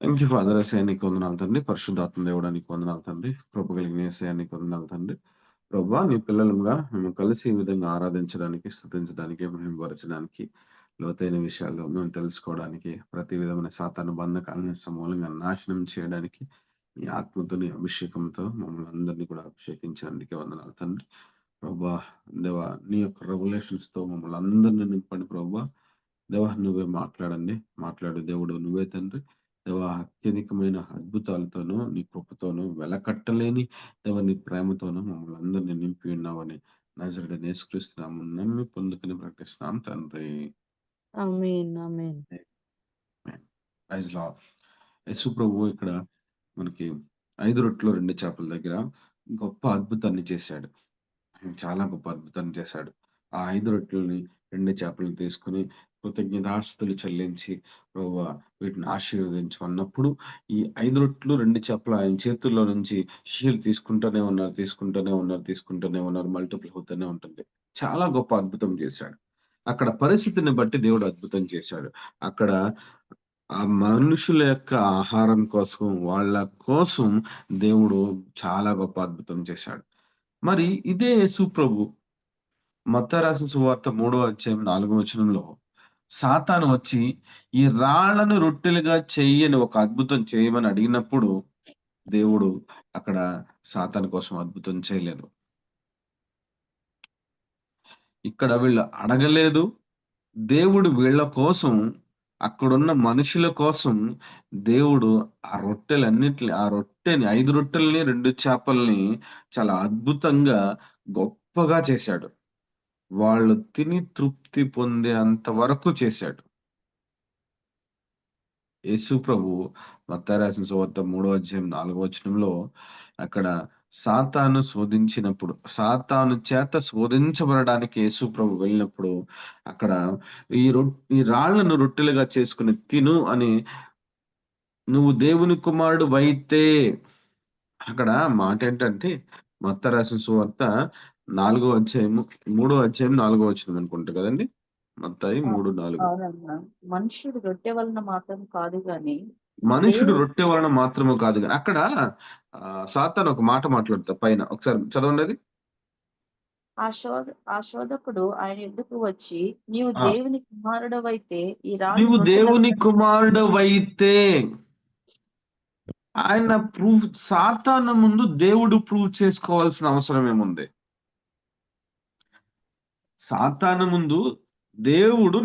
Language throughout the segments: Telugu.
థాంక్ యూ ఫాదర్ యేసయ్య నీకు వందనాలు తండ్రి. పరిశుద్ధాత్మ దేవుడా నీకు వందనాలు తండ్రి. కృప కలిగిన యేసయ్య నీకు వందనాలు తండ్రి. ప్రభువా నీ పిల్లలుగా మేము కలిసి ఈ విధంగా ఆరాధించడానికి, స్తుతించడానికి, మహిమపరచడానికి, లోతైన విషయాల్లో మేము తెలుసుకోవడానికి, ప్రతి విధమైన సాతాను బంధకాలను సమూలంగా నాశనం చేయడానికి, నీ ఆత్మతో, నీ అభిషేకంతో మమ్మల్ని అందరినీ కూడా అభిషేకించినందుకే వందనాలు తండ్రి. ప్రభువా దేవా నీ యొక్క రెవల్యూషన్స్‌తో మమ్మల్ని అందరిని నింపండి ప్రభువా. దేవా నువ్వే మాట్లాడండి. మాట్లాడు దేవుడు నువ్వే తండ్రి. దేవా అత్యధికమైన అద్భుతాలతోనూ, నీ కృపతోనూ, వెలకట్టలేని దేవా నీ ప్రేమతోనూ మమ్మల్ని అందరిని నింపి ఉన్నావని నజరేయుడైన యేసుక్రీస్తు నామమున నమ్మి పొందుకొని ప్రకటిస్తున్నాం తండ్రి. ఆమేన్. ఆమేన్. ఆమేన్. Praise lord. యేసు ప్రభువు ఇక్కడ మనకి 5 రొట్టెలు 2 చేపల దగ్గర గొప్ప అద్భుతాన్ని చేశాడు. ఆయన చాలా గొప్ప అద్భుతాన్ని చేశాడు. ఆ 5 రొట్టెలని, 2 చేపలను తీసుకొని కృతజ్ఞతాస్తుతులు చెల్లించి, ప్రభువా వీటిని ఆశీర్వదించు అన్నప్పుడు, ఈ 5 రొట్టెలు, 2 చేపలు ఆయన చేతుల్లో నుంచి శిష్యులు తీసుకుంటూనే ఉన్నారు, తీసుకుంటూనే ఉన్నారు, తీసుకుంటూనే ఉన్నారు. మల్టిపుల్ అవుతూనే ఉంటుంది. చాలా గొప్ప అద్భుతం చేశాడు. అక్కడ పరిస్థితిని బట్టి దేవుడు అద్భుతం చేశాడు. అక్కడ ఆ మనుషుల యొక్క ఆహారం కోసం, వాళ్ళ కోసం దేవుడు చాలా గొప్ప అద్భుతం చేశాడు. మరి ఇదే యేసు ప్రభు మత్తయి రాసిన సువార్త 3వ అధ్యాయం 4వ వచనంలో సాతాను వచ్చి ఈ రాళ్ళను రొట్టెలుగా చెయ్యి అని ఒక అద్భుతం చేయమని అడిగినప్పుడు దేవుడు అక్కడ సాతాను కోసం అద్భుతం చేయలేదు. ఇక్కడ వీళ్ళు అడగలేదు. దేవుడు వీళ్ళ కోసం అక్కడున్న మనుషుల కోసం దేవుడు ఆ రొట్టెని 5 రొట్టెల్ని, 2 చేపల్ని చాలా అద్భుతంగా, గొప్పగా చేశాడు. వాళ్ళు తిని తృప్తి పొందేంత వరకు చేశాడు. యేసు ప్రభువు మత్తయి రాసిన సువార్త 3వ అధ్యాయం 4వ వచనంలో అక్కడ సాతాను చేత శోధించబడడానికి యేసు ప్రభు వెళ్ళినప్పుడు అక్కడ ఈ రాళ్ళను రొట్టెలుగా చేసుకొని తిను అని నువ్వు దేవుని కుమారుడివైతే అక్కడ మాటేంటంటే మత్తయి రాసిన సువార్త 4వ అధ్యాయము 3వ అధ్యాయం 4వ వచనం అనుకుంటా కదండీ! మత్తయి ఆ! 3, 4. అవునన్నా. మనుష్యుడు రొట్టె వలన మాత్రం కాదు గాని, మనుషుడు దేవుని రొట్టె వలన మాత్రము కాదు గాని అక్కడ సాతాను ఒక మాట మాట్లాడుతాడు పైన. ఒకసారి చదవండి అది. ఆ శోధకుడు ఆయన యొద్దకు వచ్చి, నీవు ఆ! దేవుని కుమారుడవైతే ఈ రాళ్ళు నీవు దేవుని రొట్టెలగునని కుమారుడవైతే ఆయన సాతాను ముందు దేవుడు ప్రూవ్ చేసుకోవాల్సిన అవసరం ఏముంది? సాతాను ముందు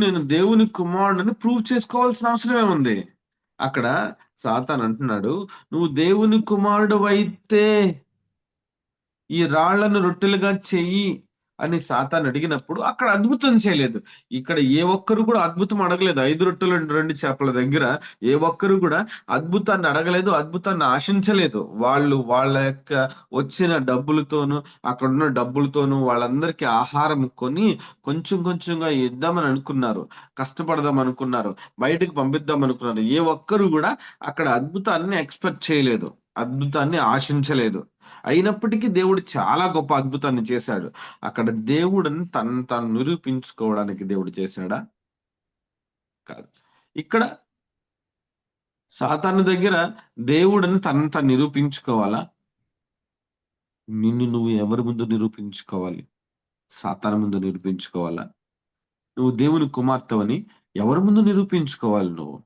నేను దేవుని కుమారుడని ప్రూవ్ చేసుకోవాల్సిన అవసరం ఏముంది? అక్కడ సాతాను అంటున్నాడు, "నువ్వు దేవుని కుమారుడివైతే ఈ రాళ్ళను రొట్టెలుగా చెయ్యి" అని సాతాను అడిగినప్పుడు అక్కడ అద్భుతం చేయలేదు. ఇక్కడ ఏ ఒక్కరు కూడా అద్భుతం అడగలేదు. 5 రొట్టెలు 2 చేపల దగ్గర ఏ ఒక్కరు కూడా అద్భుతాన్ని అడగలేదు. అద్భుతాన్ని ఆశించలేదు. వాళ్ళు వాళ్ళ యొక్క వచ్చిన డబ్బులతోనూ, అక్కడున్న డబ్బులతోనూ వాళ్ళందరికీ ఆహారం కొని కొంచెం కొంచెంగా ఇద్దామని అనుకున్నారు. కష్టపడదాం అనుకున్నారు. బయటకి పంపిద్దాం అనుకున్నారు. ఏ ఒక్కరు కూడా అక్కడ అద్భుతాన్ని ఎక్స్‌పెక్ట్ చేయలేదు. అద్భుతాన్ని ఆశించలేదు. అయినప్పటికీ దేవుడు చాలా గొప్ప అద్భుతాన్ని చేశాడు. అక్కడ దేవుడిని తనను తాను నిరూపించుకోవడానికి దేవుడు చేశాడా? కాదు. ఇక్కడ సాతాను దగ్గర దేవుడిని తనను తాను నిరూపించుకోవాలా? నిన్ను నువ్వు ఎవరి ముందు నిరూపించుకోవాలి? సాతాను ముందు నిరూపించుకోవాలా? నువ్వు దేవుని కుమార్తెవని ఎవరి ముందు నిరూపించుకోవాలి నువ్వు?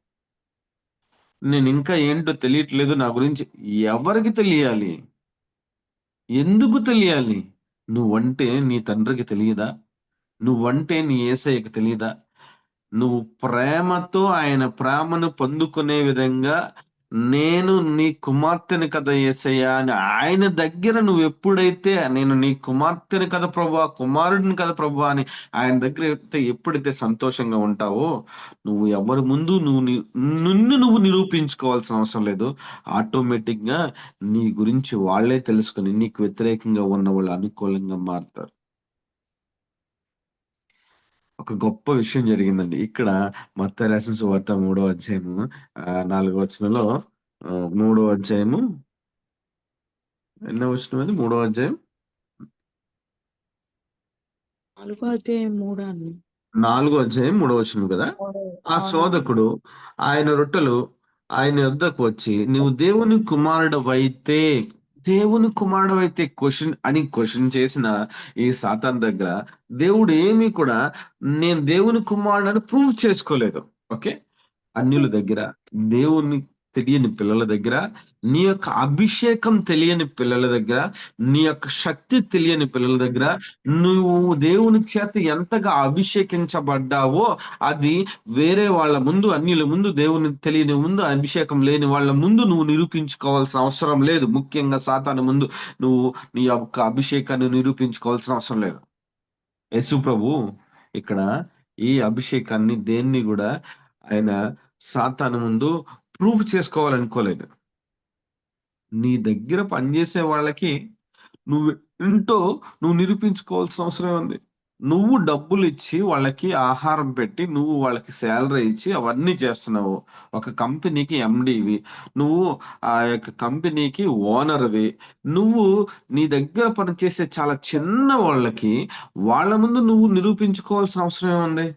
నేనింకా ఏంటో తెలియట్లేదు నా గురించి ఎవరికి తెలియాలి? ఎందుకు తెలియాలి? నువ్వంటే నీ తండ్రికి తెలీదా? నువ్వంటే నీ యేసయ్యకి తెలీదా? నువ్వు ప్రేమతో ఆయన ప్రేమను పొందుకునే విధంగా నేను నీ కుమార్తెని కదా యేసయ్యా అని ఆయన దగ్గర నువ్వెప్పుడైతే నేను నీ కుమార్తెని కదా ప్రభువా, కుమారుడిని కదా ప్రభువా అని ఆయన దగ్గర ఎప్పుడైతే సంతోషంగా ఉంటావో, నువ్వు ఎవరి ముందు నిన్ను నువ్వు నిరూపించుకోవాల్సిన అవసరం లేదు. ఆటోమేటిక్‌గా నీ గురించి వాళ్ళే తెలుసుకొని నీకు వ్యతిరేకంగా ఉన్నవాళ్ళు అనుకూలంగా మారుతారు. ఒక గొప్ప విషయం జరిగిందండి. ఇక్కడ మత్తయి రాసిన సువార్త 3వ అధ్యాయము 4వ వచనంలో 3వ అధ్యాయము ఎన్నో వచనం అది? 3వ అధ్యాయం 4 అధ్యాయం 3 4వ అధ్యాయం 3వ వచనం కదా! ఆ అవునండి. శోధకుడు ఆయన రొట్టెలు ఆయన యొద్దకు వచ్చి, "నీవు దేవుని కుమారుడవైతే" క్వెషన్ చేసిన ఈ సాతాను దగ్గర దేవుడు ఏమి కూడా నేను దేవుని కుమారుడని ప్రూవ్ చేసుకోలేదు. ఓకే. అన్యుల దగ్గర, దేవుని తెలియని పిల్లల దగ్గర, నీ యొక్క అభిషేకం తెలియని పిల్లల దగ్గర, నీ యొక్క శక్తి తెలియని పిల్లల దగ్గర, నువ్వు దేవుని చేత ఎంతగా అభిషేకించబడ్డావో, అది వేరే వాళ్ళ ముందు, అన్యుల ముందు, దేవుని తెలియని ముందు, అభిషేకం లేని వాళ్ళ ముందు నువ్వు నిరూపించుకోవాల్సిన అవసరం లేదు. ముఖ్యంగా సాతాను ముందు నువ్వు నీ యొక్క అభిషేకాన్ని నిరూపించుకోవాల్సిన అవసరం లేదు. యేసు ప్రభు ఇక్కడ ఈ అభిషేకాన్ని దేన్ని గూడా ఆయన సాతాను ముందు ప్రూవ్ చేసుకోవాలనుకోలేదు. నీ దగ్గర పనిజేసే వాళ్ళకి నువ్వేంటో నువ్వు నిరూపించుకోవాల్సిన అవసరం ఉంది. నువ్వు డబ్బులిచ్చి వాళ్ళకి ఆహారం పెట్టి, నువ్వు వాళ్ళకి సాలరీ ఇచ్చి అవన్నీ చేస్తున్నావు. ఒక కంపెనీకి ఎండీవి. నువ్వు ఆ యొక్క కంపెనీకి ఓనర్‌వి. నువ్వు నీ దగ్గర పనిచేసే చాలా చిన్న వాళ్ళకి, వాళ్ళ ముందు నువ్వు నిరూపించుకోవాల్సిన అవసరం ఏముంది?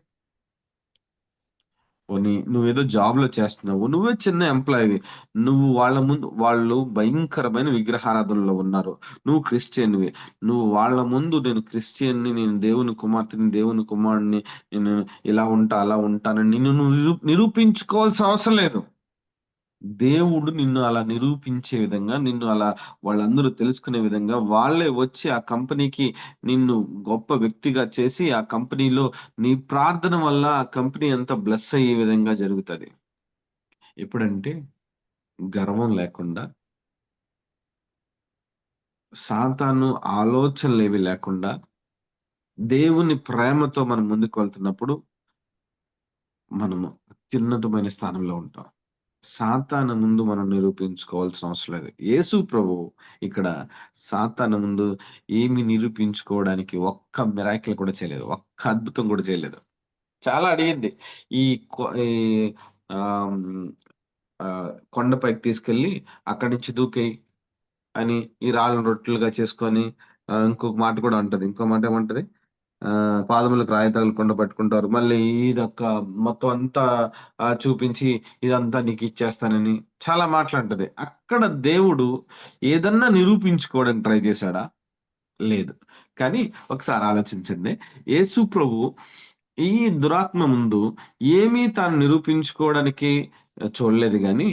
పోనీ నువ్వేదో జాబ్‌లో చేస్తున్నావు. నువ్వే చిన్న ఎంప్లాయివి. నువ్వు వాళ్ళ ముందు వాళ్ళు భయంకరమైన విగ్రహారాధనలో ఉన్నారు. నువ్వు క్రిస్టియన్‌వి. నువ్వు వాళ్ళ ముందు నేను క్రిస్టియన్‌ని, నేను దేవుని కుమార్తెని, దేవుని కుమారుడిని, నేను ఇలా ఉంటా, అలా ఉంటానని నిన్ను నువ్వు నిరూపించుకోవాల్సిన అవసరం లేదు. దేవుడు నిన్ను అలా నిరూపించే విధంగా, నిన్ను అలా వాళ్ళందరూ తెలుసుకునే విధంగా, వాళ్ళే వచ్చి ఆ కంపెనీకి నిన్ను గొప్ప వ్యక్తిగా చేసి, ఆ కంపెనీలో నీ ప్రార్థన వల్ల ఆ కంపెనీ అంతా బ్లెస్ అయ్యే విధంగా జరుగుతది. ఎప్పుడంటే గర్వం లేకుండా, సాతాను ఆలోచనలేవి లేకుండా, దేవుని ప్రేమతో మనం ముందుకు వెళ్తున్నప్పుడు, మనము అత్యున్నతమైన స్థానంలో ఉంటాం. సాతాను ముందు మనం నిరూపించుకోవాల్సిన అవసరం లేదు. యేసు ప్రభువు ఇక్కడ సాతాను ముందు ఏమి నిరూపించుకోవడానికి ఒక్క మిరాకిల్ కూడా చేయలేదు. ఒక్క అద్భుతం కూడా చేయలేదు. చాలా అడిగింది. ఈ కొ ఈ ఆహ్, హ్మ్, కొండపైకి తీసుకెళ్ళి అక్కడి నుంచి దూకేయి అని, ఈ రాళ్ళను రొట్టెలుగా చేసుకొని, ఇంకొక మాట కూడా అంటది. ఇంకో మాట ఏమంటది? పాదములకు రాయి తగలకుండా పట్టుకుంటారు. మళ్ళీ ఇదొక మొత్తం అంతా చూపించి ఇదంతా నీకిచ్చేస్తానని చాలా మాటలంటది. అక్కడ దేవుడు ఏదన్నా నిరూపించుకోవడానికి ట్రై చేశాడా? లేదు. కానీ ఒకసారి ఆలోచించండి. యేసు ప్రభు ఈ దురాత్మ ముందు ఏమీ తాను నిరూపించుకోవడానికి చూడలేదు గానీ,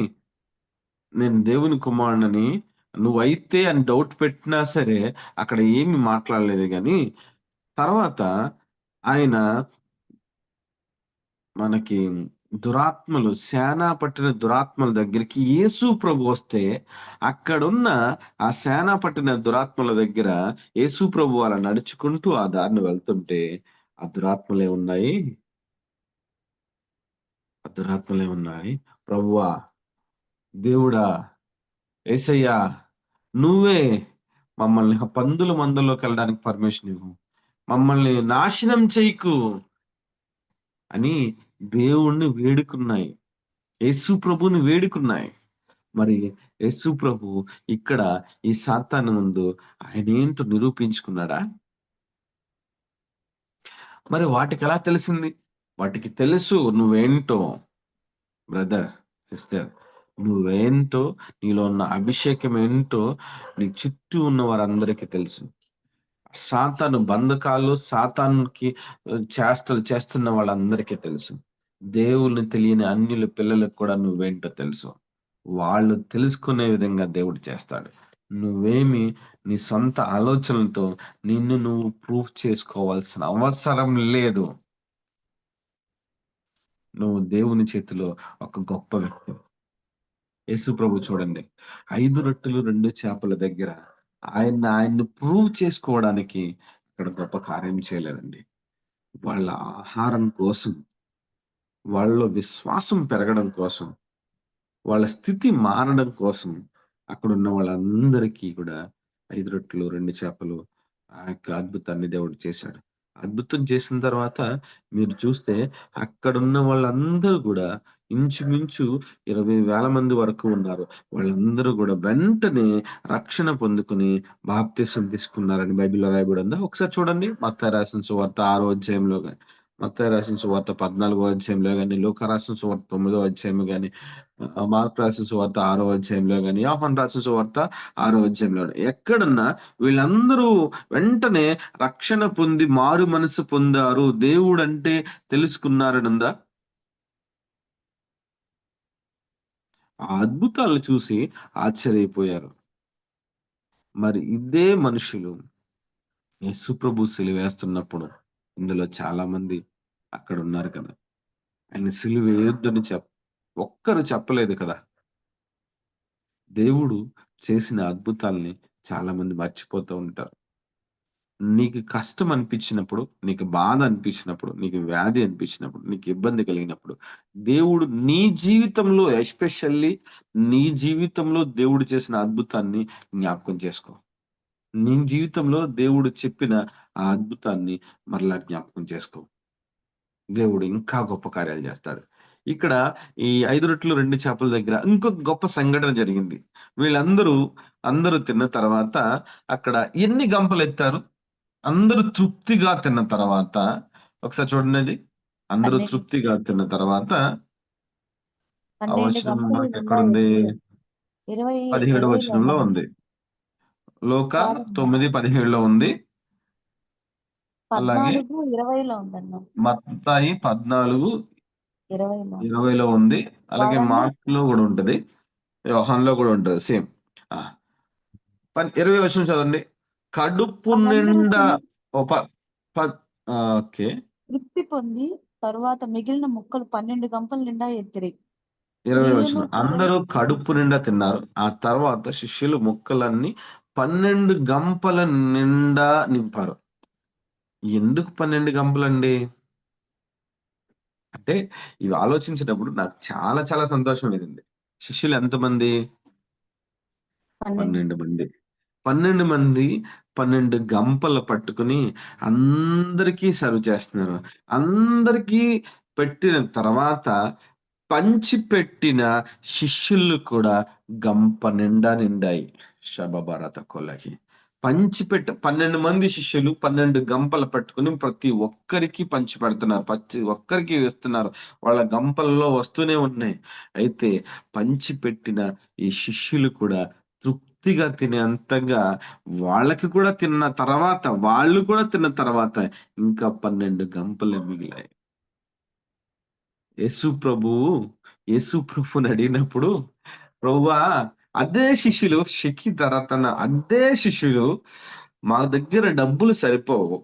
నేను దేవుని కుమారుడినని నువ్వైతే అని డౌట్ పెట్టినా సరే, అక్కడ ఏమి మాట్లాడలేదు గానీ, తర్వాత ఆయన మనకి సేన పట్టిన దురాత్మల దగ్గరికి యేసు ప్రభు వస్తే, అక్కడున్న ఆ సేన పట్టిన దురాత్మల దగ్గర యేసు ప్రభు అలా నడుచుకుంటూ ఆ దారిన వెళ్తుంటే, ఆ దురాత్మలేమున్నాయి, ఆ దురాత్మలేమున్నాయి, "ప్రభువా, దేవుడా, యేసయ్యా, నువ్వే మమ్మల్ని పందుల మందలోకెళ్ళడానికి పర్మిషన్ ఇవ్వు. మమ్మల్ని నాశనం చెయ్యకు" అని దేవుణ్ణి వేడుకున్నాయి. యేసు ప్రభువుని వేడుకున్నాయి. మరి యేసు ప్రభు ఇక్కడ ఈ సాతాను ముందు ఆయనేంటో నిరూపించుకున్నాడా? మరి వాటికెలా తెలిసింది? వాటికి తెలుసు నువ్వేంటో బ్రదర్, సిస్టర్. నువ్వేంటో, నీలో ఉన్న అభిషేకం ఏంటో నీ చుట్టూ ఉన్న వారందరికీ తెలుసు. సాతాను బంధకాలు, సాతానుకి చేష్టలు చేస్తున్న వాళ్ళందరికీ తెలుసు. దేవుని తెలియని అన్యుల పిల్లలకు కూడా నువ్వేంటో తెలుసు. వాళ్ళు తెలుసుకునే విధంగా దేవుడు చేస్తాడు. నువ్వేమి నీ సొంత ఆలోచనలతో నిన్ను నువ్వు ప్రూవ్ చేసుకోవాల్సిన అవసరం లేదు. నువ్వు దేవుని చేతిలో ఒక గొప్ప వ్యక్తివి. యేసు ప్రభు చూడండి. 5 రొట్టెలు, 2 చేపల దగ్గర ఆయన్ని ప్రూవ్ చేసుకోవడానికి ఇక్కడ గొప్ప కార్యం చేయలేదండి. వాళ్ళ ఆహారం కోసం, వాళ్ళలో విశ్వాసం పెరగడం కోసం, వాళ్ళ స్థితి మారడం కోసం అక్కడున్న వాళ్ళందరికీ కూడా 5 రొట్టెలు, 2 చేపలు ఆ యొక్క అద్భుతాన్ని దేవుడు చేశాడు. అద్భుతం చేసిన తర్వాత మీరు చూస్తే అక్కడున్న వాళ్ళందరూ గూడా ఇంచుమించు 20,000 మంది వరకు ఉన్నారు. వాళ్ళందరూ గూడా వెంటనే రక్షణ పొందుకొని బాప్తిసం తీసుకున్నారని బైబిల్‌లో రాయబడి ఉందా? ఒకసారి చూడండి. మత్తయి రాసిన సువార్త 6 అధ్యాయంలో మత్తయి రాసిన సువార్త 14 అధ్యాయంలో గాని, లూకా రాసిన సువార్త 9 అధ్యాయం గాని, మార్కు రాసిన సువార్త 6 అధ్యాయంలో గాని, యోహాను రాసిన సువార్త 6 అధ్యాయంలో ఎక్కడన్నా వీళ్ళందరూ వెంటనే రక్షణ పొంది మారు మనసు పొందారు. దేవుడంటే తెలుసుకున్నారనుందా? ఆ అద్భుతాలను చూసి ఆశ్చర్యపోయారు. మరి ఇదే మనుషులు యేసుప్రభు సిలువేస్తున్నప్పుడు ఇందులో చాలా మంది అక్కడున్నారు కదా! ఆయన సిలువేయొద్దని ఒక్కరు చెప్పలేదు కదా! దేవుడు చేసిన అద్భుతాల్ని చాలా మంది మర్చిపోతూ ఉంటారు. నీకు కష్టం అనిపించినప్పుడు, నీకు బాధ అనిపించినప్పుడు, నీకు వ్యాధి అనిపించినప్పుడు, నీకు ఇబ్బంది కలిగినప్పుడు, దేవుడు నీ జీవితంలో ఎస్పెషల్లీ నీ జీవితంలో దేవుడు చేసిన అద్భుతాన్ని జ్ఞాపకం చేసుకో. నీ జీవితంలో దేవుడు చెప్పిన ఆ అద్భుతాన్ని మరలా జ్ఞాపకం చేసుకో. దేవుడు ఇంకా గొప్ప కార్యాలు జేస్తాడు. ఇక్కడ ఈ 5 రొట్టెలు 2 చేపల దగ్గర ఇంకొక గొప్ప సంఘటన జరిగింది. వీళ్ళందరూ అందరూ తిన్న తర్వాత అక్కడ ఎన్ని గంపలెత్తారు? అందరూ తృప్తిగా తిన్న తర్వాత ఒకసారి చూడండది. అందరూ 12 తృప్తిగా తిన్న తర్వాత ఆ 12 వచనం గంపలు నిండా మనకెక్కడుంది? ఎత్తిరి. 20 17 20లో వచనంలో ఉందన్న. ఉంది. లూకా కాదన్నా. 9, 17లో ఉంది. అలాగే 14, 20లో ఉందన్న. మత్తాయి 14, 20లో. 20లో ఉంది. అలాగే వాళ్ళందరూ మార్క్‌లో గూడా ఉంటది. యోహాన్‌లో గూడా ఉంటది సేమ్. ఆ! 20 వచనం చదవండి. కడుపు వాళ్ళందరూ నిండా తిని ఓ ప పద్ ఓకే. తృప్తి పొంది తరువాత మిగిలిన ముక్కలు 12 గంపల నిండా ఎత్తిరి. 20 స్త్రీలను, వచనం. అందరూ పిల్లలు కడుపు నిండా తిన్నారు. ఆ తర్వాత శిష్యులు ముక్కలన్నీ 12 గంపల నిండా నింపారు. ఎందుకు 12 గంపలండి? అంటే ఇవి ఆలోచించేటప్పుడు నాకు చాలా చాలా సంతోషం వేసింది. శిష్యులు ఎంతమంది? 12. 12 మంది. 12 మంది 12 గంపలు పట్టుకొని అందరికీ సర్వ్ చేస్తున్నారు. అందరికీ పెట్టిన తర్వాత పంచిపెట్టిన శిష్యులు కూడా గంప నిండా నిండాయి. షబబరత కొలహి. పంచిపెట్ట 12 మంది శిష్యులు 12 గంపలు పట్టుకొని ప్రతి ఒక్కరికి పంచిపెడుతున్నారు. ప్రతి ఒక్కరికి ఇస్తున్నారు. వాళ్ళ గంపల్లో వస్తూనే ఉన్నాయి. అయితే పంచిపెట్టిన ఈ శిష్యులు కూడా తృప్తిగా తినేంతగా వాళ్ళు కూడా తిన్న తర్వాత ఇంకా 12 గంపలు మిగిలాయి. యేసు ప్రభువు యేసు ప్రభువునడిగినప్పుడు, ప్రభువా అదే శిష్యులు అదే శిష్యులు మా దగ్గర డబ్బులు సరిపోవు.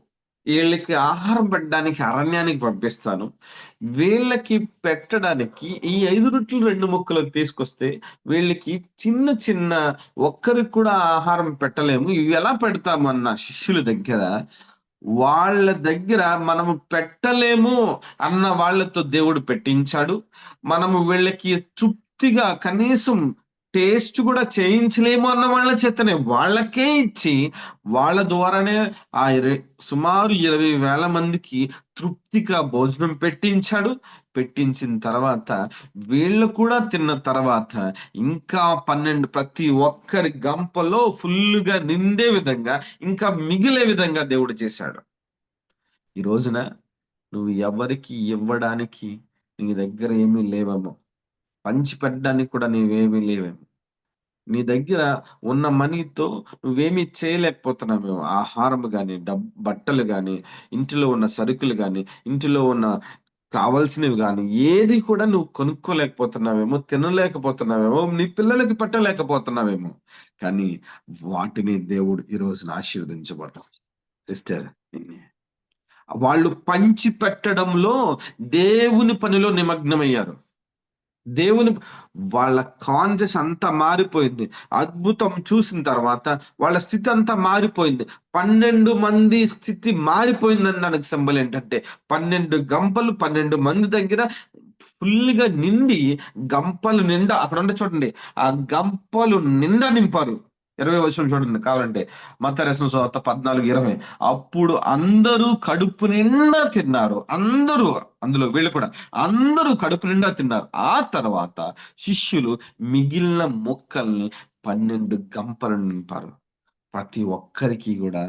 ఈళ్ళకి ఆహారం పెట్టడానికి అరణ్యానికి పంపిస్తాను. వీళ్ళకి పెట్టడానికి ఈ 5 రొట్టెలు 2 ముక్కలు తీసుకొస్తే వీళ్ళకి చిన్న చిన్న ఒక్కరికి కూడా ఆహారం పెట్టలేము. ఇవి ఎలా పెడతామన్న శిష్యుల దగ్గర వాళ్ళ దగ్గర మనము పెట్టలేము అన్న వాళ్ళతో దేవుడు పెట్టించాడు. మనము వీళ్ళకి తృప్తిగా కనీసం టేస్ట్ కూడా చేయించలేము అన్న వాళ్ళ చేతనే వాళ్ళకే ఇచ్చి, వాళ్ళ ద్వారానే ఆ సుమారు 20,000 మందికి తృప్తిగా భోజనం పెట్టించాడు. పెట్టించిన తర్వాత వీళ్ళు కూడా తిన్న తర్వాత ఇంకా 12 ప్రతి ఒక్కరి గంపలో ఫుల్లుగా నిండే విధంగా, ఇంకా మిగిలే విధంగా దేవుడు చేశాడు. ఈ రోజున నువ్వు ఎవరికి ఇవ్వడానికి నీ దగ్గర ఏమీ లేవేమో. పంచిపెట్టడానికి కూడా నీవేమీ లేవేమో. నీ దగ్గర ఉన్న మనీతో నువ్వేమీ చేయలేకపోతున్నావేమో. ఆహారం గాని, బట్టలు గాని, ఇంటిలో ఉన్న సరుకులు గాని, ఇంటిలో ఉన్న కావాల్సినవి గాని, ఏది కూడా నువ్వు కొనుక్కోలేకపోతున్నావేమో, తినలేకపోతున్నావేమో, నీ పిల్లలకి పెట్టలేకపోతున్నావేమో. కానీ వాటిని దేవుడు ఈ రోజున ఆశీర్వదించబడ్డావు. సిస్టర్ వాళ్ళు పంచి పెట్టడంలో దేవుని పనిలో నిమగ్నమయ్యారు. దేవుని వాళ్ళ కాన్షియస్ అంతా మారిపోయింది. అద్భుతం చూసిన తర్వాత వాళ్ళ స్థితి అంతా మారిపోయింది. 12 మంది స్థితి మారిపోయిందనడానికి సింబల్ ఏంటంటే 12 గంపలు 12 మంది దగ్గర ఫుల్‌గా నిండి గంపలు నిండా అక్కడుంటది చూడండి. ఆ గంపలు నిండా నింపారు. 20 వచనం చూడండి కావాలంటే. మత్తయి రాసిన సువార్త 14, 20 అప్పుడు అందరూ కడుపు నిండా తిన్నారు. అందరూ అందులో వీళ్ళు కూడా. అందరూ కడుపు నిండా తిన్నారు. ఆ తర్వాత శిష్యులు మిగిలిన ముక్కల్ని 12 గంపలు నింపారు. ప్రతి ఒక్కరికి గూడా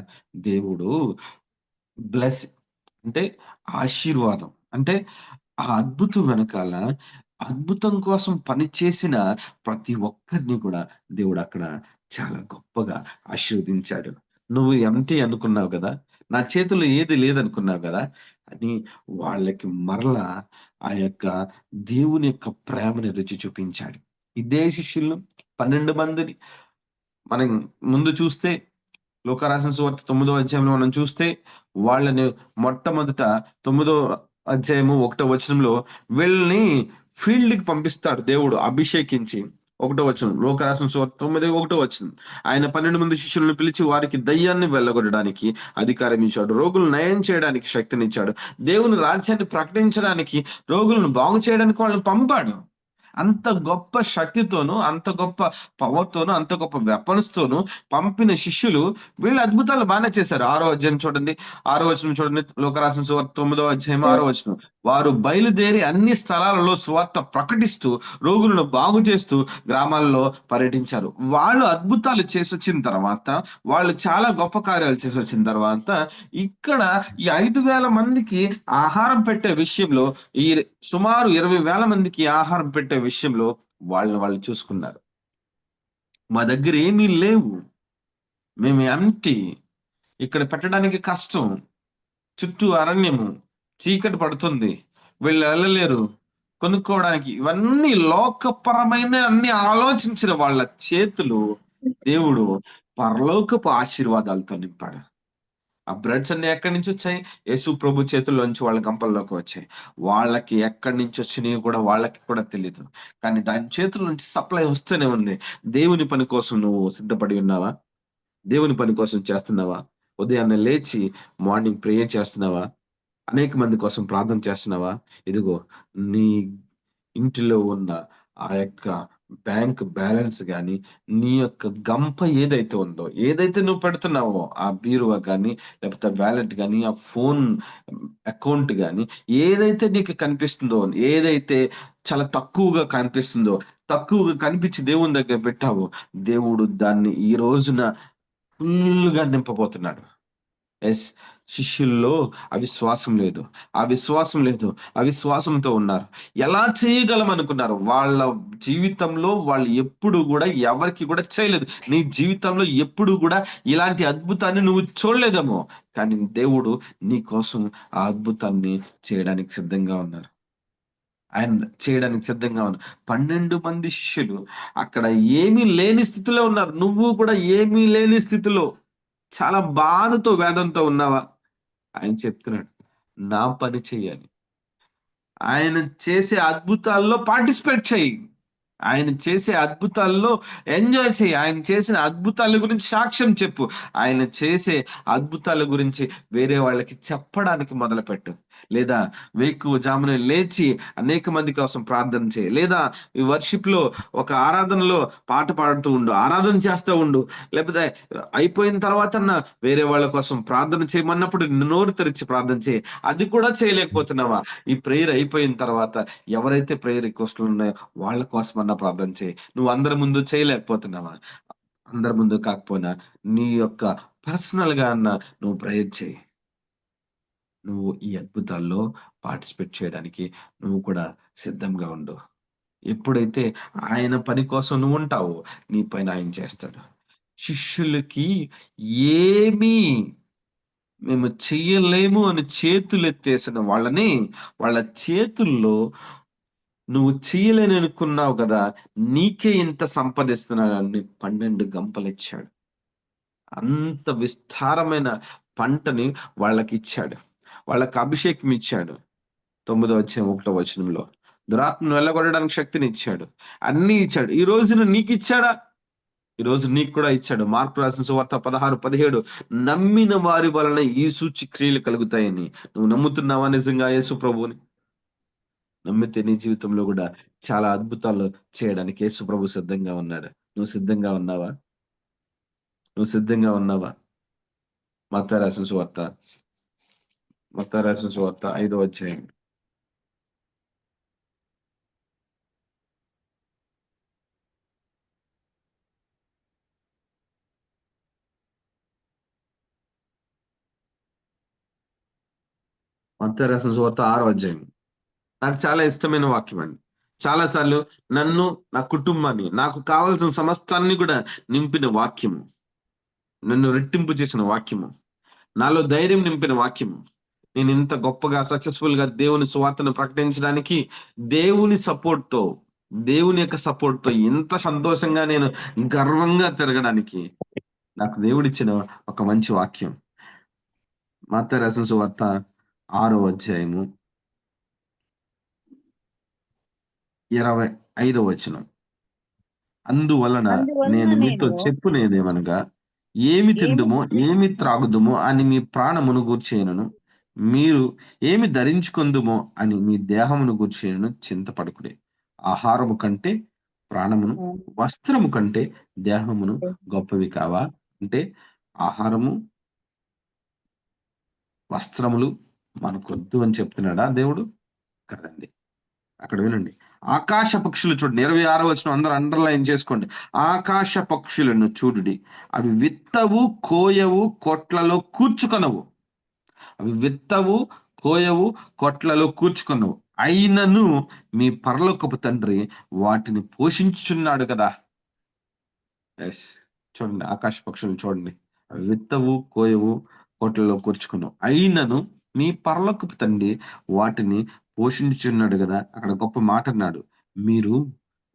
దేవుడు బ్లెస్ అంటే ఆశీర్వాదం. అంటే ఆ అద్భుతం వెనకాల అద్భుతం కోసం పనిచేసిన ప్రతి ఒక్కరిని కూడా దేవుడక్కడ చాలా గొప్పగా ఆశీర్వదించాడు. నువ్వు ఎంప్టీ అనుకున్నావు గదా! నా చేతుల్లో ఏది లేదనుకున్నావు గదా! అని వాళ్ళకి మరలా ఆ యొక్క దేవుని యొక్క ప్రేమని రుచి చూపించాడు. ఇదే శిష్యులను 12 మందిని మనం ముందు చూస్తే లూకా రాసిన సువార్త 9వ అధ్యాయంలో మనం చూస్తే, వాళ్ళని మొట్టమొదట 9వ అధ్యాయము 1 వచనంలో వీళ్ళని ఫీల్డ్‌కి పంపిస్తాడు దేవుడు అభిషేకించి. 1 వచనం. లూకా రాసిన సువార్త 9 1 వచనం. ఆయన 12 మంది శిష్యులను పిలిచి వారికి దయ్యాన్ని వెళ్ళగొట్టడానికి అధికారం ఇచ్చాడు. రోగులను నయం చేయడానికి శక్తినిచ్చాడు. దేవుని రాజ్యాన్ని ప్రకటించడానికి, రోగులను బాగు చేయడానికి వాళ్ళని పంపాడు. అంత గొప్ప శక్తితోను, అంత గొప్ప పవర్‌తోను, అంత గొప్ప వెపన్స్‌తోను పంపిన శిష్యులు వీళ్ళు అద్భుతాలు బానే చేశారు. 6 అధ్యాయం చూడండి. 6 వచనం చూడండి. లూకా రాసిన సువార్త 9 అధ్యాయం 6 వచనం. వారు బయలుదేరి అన్ని స్థలాలలో సువార్త ప్రకటిస్తూ, రోగులను బాగు చేస్తూ గ్రామాల్లో పర్యటించారు. వాళ్ళు అద్భుతాలు చేసొచ్చిన తర్వాత, వాళ్ళు చాలా గొప్ప కార్యాలు చేసొచ్చిన తర్వాత, ఇక్కడ ఈ 5,000 మందికి ఆహారం పెట్టే విషయంలో ఈ సుమారు 20,000 మందికి ఆహారం పెట్టే విషయంలో వాళ్ళని వాళ్ళు చూసుకున్నారు. మా దగ్గర ఏమీ లేవు. మేము ఎంప్టీ. ఇక్కడ పెట్టడానికి కష్టం. చుట్టూ అరణ్యము. చీకటి పడుతుంది. వీళ్ళు ఎళ్ళలేరు. కొనుక్కోవడానికి ఇవన్నీ లోకపరమైన అన్ని ఆలోచించిన వాళ్ళ చేతులు దేవుడు పరలోకపు ఆశీర్వాదాలతో నింపాడు. ఆ బ్రెడ్స్ అన్నీ ఎక్కడి నుంచొచ్చాయి? యేసు ప్రభు చేతుల్లోంచి వాళ్ళ గంపల్లోకి వచ్చాయి. వాళ్ళకి ఎక్కడి నుంచొచ్చినాయో కూడా వాళ్ళకి కూడా తెలీదు. కానీ దాని చేతుల నుంచి సప్లై వస్తూనే ఉంది. దేవుని పని కోసం నువ్వు సిద్ధపడి ఉన్నావా? దేవుని పని కోసం చేస్తున్నావా? ఉదయాన్నే లేచి మార్నింగ్ ప్రేయర్ చేస్తున్నావా? అనేక మంది కోసం ప్రార్థన చేస్తున్నావా? ఇదిగో నీ ఇంటిలో ఉన్న ఆ యొక్క బ్యాంక్ బ్యాలెన్స్ గాని, నీ యొక్క గంప ఏదైతే ఉందో, ఏదైతే నువ్వు పెడుతున్నావో ఆ బీరువా గాని, లేకపోతే వాలెట్ గాని, ఆ ఫోన్ అకౌంట్ గాని, ఏదైతే నీకు కనిపిస్తుందో, ఏదైతే చాలా తక్కువగా కనిపిస్తుందో, తక్కువగా కనిపించి దేవుని దగ్గర పెట్టావో, దేవుడు దాన్ని ఈ రోజున ఫుల్‌గా నింపబోతున్నాడు. యెస్. శిష్యుల్లో అవిశ్వాసం లేదు. ఆ విశ్వాసం లేదు. అవిశ్వాసంతో ఉన్నారు. ఎలా చేయగలం అనుకున్నారు. వాళ్ళ జీవితంలో వాళ్ళు ఎప్పుడు గూడా ఎవరికీ గూడా చేయలేదు. నీ జీవితంలో ఎప్పుడు గూడా ఇలాంటి అద్భుతాన్ని నువ్వు చూడలేదేమో! కానీ దేవుడు నీ కోసం ఆ అద్భుతాన్ని చేయడానికి సిద్ధంగా ఉన్నారు. ఆయన చేయడానికి సిద్ధంగా ఉన్నారు. 12 మంది శిష్యులు అక్కడ ఏమీ లేని స్థితిలో ఉన్నారు. నువ్వు కూడా ఏమీ లేని స్థితిలో చాలా బాధతో, వేదనతో ఉన్నావా? ఆయన చెప్తున్నాడు. నా పని చెయ్యాలి. ఆయన చేసే అద్భుతాల్లో పార్టిసిపేట్ చెయ్యి. ఆయన చేసే అద్భుతాల్లో ఎంజాయ్ చెయ్యి. ఆయన చేసిన అద్భుతాల గురించి సాక్ష్యం చెప్పు. ఆయన చేసే అద్భుతాల గురించి వేరే వాళ్ళకి చెప్పడానికి మొదలుపెట్టు. లేదా వేకువజామున లేచి అనేక మంది కోసం ప్రార్థన చేయి. లేదా ఈ వర్షిప్‌లో ఒక ఆరాధనలో పాట పాడుతూ ఉండు. ఆరాధన చేస్తూ ఉండు. లేకపోతే అయిపోయిన తర్వాతన్నా వేరే వాళ్ళ కోసం ప్రార్థన చేయమన్నప్పుడు నోరు తెరిచి ప్రార్థన చేయి. అది కూడా చేయలేకపోతున్నావా? ఈ ప్రేయర్ అయిపోయిన తర్వాత ఎవరైతే ప్రేయర్ రిక్వెస్ట్‌లు ఉన్నాయో వాళ్ళ కోసమన్నా ప్రార్థన చేయి. నువ్వు అందరి ముందు చేయలేకపోతున్నావా? అందరి ముందు కాకపోయినా నీ యొక్క పర్సనల్‌గా అన్నా నువ్వు ప్రేయర్ చెయి. నువ్వు ఈ అద్భుతాల్లో పార్టిసిపేట్ చేయడానికి నువ్వు కూడా సిద్ధంగా ఉండు. ఎప్పుడైతే ఆయన పని కోసం నువ్వుంటావో, నీ పని ఆయన చేస్తాడు. శిష్యులకి ఏమీ మేము చెయ్యలేము అని చేతులెత్తేసిన వాళ్ళని, వాళ్ళ చేతుల్లో నువ్వు చేయలేననుకున్నావు గదా! నీకే ఇంత సంపదిస్తున్నానని 12 గంపలిచ్చాడు. అంత విస్తారమైన పంటని వాళ్ళకిచ్చాడు. వాళ్ళకి అభిషేకం ఇచ్చాడు. 9 అధ్యాయం 1 వచనంలో. దురాత్మను వెళ్ళగొట్టడానికి శక్తినిచ్చాడు. అన్నీ ఇచ్చాడు. ఈ రోజున నీకిచ్చాడా? ఈరోజు నీకు కూడా ఇచ్చాడు. మార్కు రాసిన సువార్త 16, 17 నమ్మిన వారి వలన ఈ సూచి క్రియలు కలుగుతాయని. నువ్వు నమ్ముతున్నావా నిజంగా యేసు ప్రభువుని? నమ్మితే నీ జీవితంలో గూడా చాలా అద్భుతాలు చేయడానికి యేసు ప్రభు సిద్ధంగా ఉన్నాడు. నువ్వు సిద్ధంగా ఉన్నావా? నువ్వు సిద్ధంగా ఉన్నావా? మత్తయి రాసిన సువార్త, మత్తయి రాసిన సువార్త 5వ అధ్యాయం. మత్తయి రాసిన సువార్త 6వ అధ్యాయం. నాకు చాలా ఇష్టమైన వాక్యం అండి. చాలా సార్లు నన్ను, నా కుటుంబాన్ని, నాకు కావాల్సిన సమస్తాన్ని కూడా నింపిన వాక్యము. నన్ను రెట్టింపు చేసిన వాక్యము. నాలో ధైర్యం నింపిన వాక్యము. నేనింత గొప్పగా సక్సెస్‌ఫుల్‌గా దేవుని సువార్తను ప్రకటించడానికి దేవుని సపోర్ట్‌తో, దేవుని యొక్క సపోర్ట్‌తో ఇంత సంతోషంగా నేను గర్వంగా తిరగడానికి నాకు దేవుడిచ్చిన ఒక మంచి వాక్యం. మత్తయి రాసిన సువార్త 6వ అధ్యాయము 25వ వచనం. అందువలన అందువలన నేను మీతో నేను చెప్పునేదేమనగా, ఏమి ఏమి తిందుమో, ఏమి త్రాగుదుమో అని మీ ప్రాణమును గూర్చినను, మీరు ఏమి ధరించుకొందుమో అని మీ దేహమును గూర్చినను చింతపడకుడి. ఆహారము కంటే ప్రాణమును, వస్త్రము కంటే దేహమును గొప్పవి కావా? అంటే ఆహారము, వస్త్రములు మనకొద్దు అని చెప్తున్నాడా దేవుడు? కాదండి. అక్కడ వినండి. ఆకాశ పక్షులు చూడండి. 26వ వచనం అందరూ అండర్‌లైన్ చేసుకోండి. ఆకాశ పక్షులను చూడుడి. అవి విత్తవు, కోయవు, కొట్లలో కూర్చుకొనవు. అవి విత్తవు, కోయవు, కొట్లలో కూర్చుకొనవు. అయినను మీ పరలోకపు తండ్రి వాటిని పోషించుచున్నాడు కదా! యెస్. చూడండి ఆకాశ పక్షులను చూడండి. అవి విత్తవు, కోయవు, కొట్లలో కూర్చుకొనవు. అయినను మీ పరలోకపు తండ్రి వాటిని పోషించుచున్నాడు గదా! అక్కడ గొప్ప మాటన్నాడు. మీరు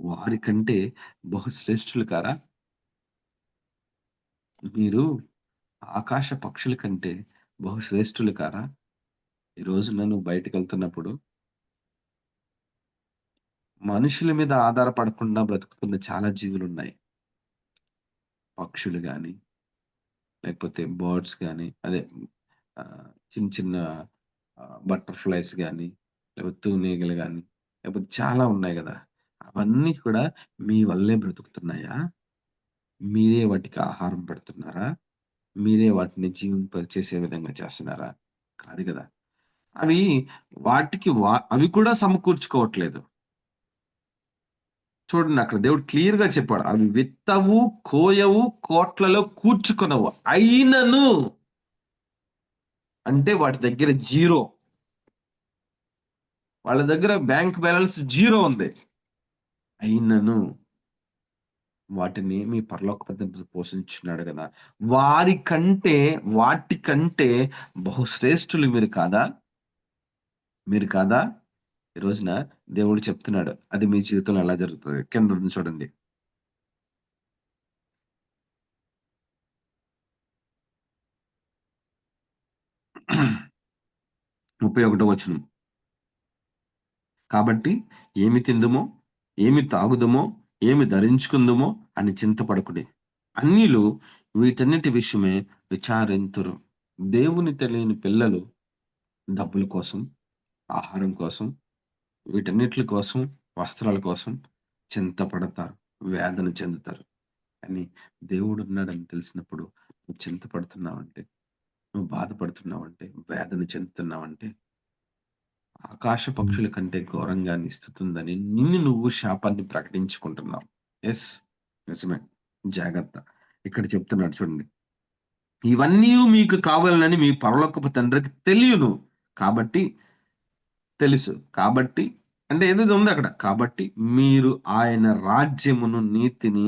వారికంటే బహుశ్రేష్ఠులు కారా? మీరు ఆకాశ పక్షుల కంటే బహుశ్రేష్ఠులు కారా? ఈ రోజున నువ్వు బయటికెళ్తున్నప్పుడు మనుషుల మీద ఆధారపడకుండా బ్రతుకుతున్న చాలా జీవులున్నాయి. పక్షులు గాని, లేకపోతే బర్డ్స్ గాని, అదే చిన్న చిన్న బటర్‌ఫ్లైస్ గాని, లేకపోతే తూనీగలు గాని, లేకపోతే చాలా ఉన్నాయి గదా! అవన్నీ కూడా మీ వల్లే బ్రతుకుతున్నాయా? మీరే వాటికి ఆహారం పెడుతున్నారా? మీరే వాటిని జీవింపచేసే విధంగా చేస్తున్నారా? కాదు గదా! అవి వాటికి అవి కూడా సమకూర్చుకోవట్లేదు. చూడండి అక్కడ దేవుడు క్లియర్‌గా చెప్పాడు. అవి విత్తవు, కోయవు, కోట్లలో కూర్చుకొనవు. అయినను అంటే వాటి దగ్గర జీరో. వాళ్ళ దగ్గర బ్యాంక్ బ్యాలెన్స్ జీరో ఉంది. అయినను వాటిని మీ పరలోకపు తండ్రి పోషించుచున్నాడు గదా! వాటికంటే బహుశ్రేష్ఠులు మీరు కాదా? మీరు కాదా? ఈ రోజున దేవుడు చెప్తున్నాడు. అది మీ జీవితంలో ఎలా జరుగుతది? కింద ఉంది చూడండి. ముప్పై ఒకటో వచనం. కాబట్టి ఏమి తిందుమో, ఏమి తాగుదుమో, ఏమి ధరించుకుందుమో అని చింతపడకుడి. అన్యులు వీటన్నిటి విషయమే విచారింతురు. దేవుని తెలియని పిల్లలు డబ్బుల కోసం, ఆహారం కోసం, వీటన్నిట్లి కోసం, వస్త్రాల కోసం చింతపడతారు. వేదన చెందుతారు. కానీ దేవుడున్నాడని తెలిసినప్పుడు నువ్వు చింతపడుతున్నావంటే, నువ్వు బాధపడుతున్నావంటే, వేదన చెందుతున్నావంటే ఆకాశ పక్షుల కంటే ఘోరంగా నిస్తుతుందని నిన్ను నువ్వు శాపాన్ని ప్రకటించుకుంటున్నావు. యెస్. నిజమే. జాగ్రత్త. ఇక్కడ చెప్తున్నాడు చూడండి. ఇవన్నీ మీకు కావాలనని మీ పరలోకపు తండ్రికి తెలియను. కాబట్టి తెలుసు. కాబట్టి అంటే ఏదేదో ఉంది అక్కడ. కాబట్టి మీరు ఆయన రాజ్యమును, నీతిని